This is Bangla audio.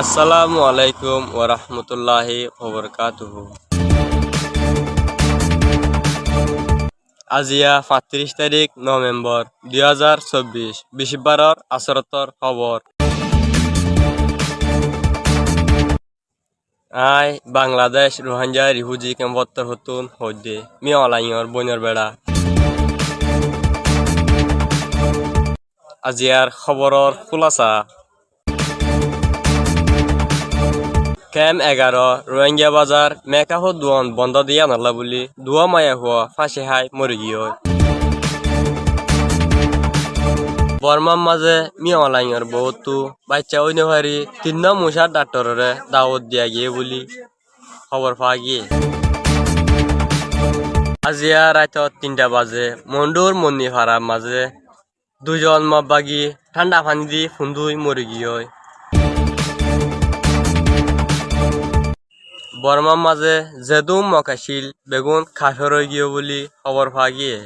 আসসালামু আলাইকুম ওয়া রাহমাতুল্লাহি ওয়া বারাকাতুহু। আজিয়া ৩৫ তারিখ নভেম্বর ২০২৪ বৃহস্পতিবাৰৰ আসরতর খবর। বাংলাদেশ রোহিঙ্গা রিফিউজি ক্যাম্পত্তর হতুন হইদে মিয়ালাইয়র বইনের বেড়া। আজিয়ার খবরর খুলাসা। ক্যাম্প ১১ রোহিঙ্গা বাজার মেকাহ দুয়ন বন্ধ দিয়া নালা বুলি দুয়া মায়া হুয়া ফাঁসি হাই মরি গিয়ে। বর্মার মাঝে মিয়ালাইয়র বহুতু বাচ্চা ওই নেহারি ৩ মুসার ডাক্তররে দাওয়াত দিয়া গিয়ে বুলি খবর পাওয়া গিয়ে। আজিয়া রাত ৩টা বাজে মন্ডুর মন্নি ভাড়ার মাঝে ২জন মবাগি ঠান্ডা পানি দি ফুন্দুই মরি গিয়ে। বর্মার মাঝে জেদুম মকাশিল বেগুন খাসর হয়ে গিয়ে বলি খবর পাওয়া গিয়ে।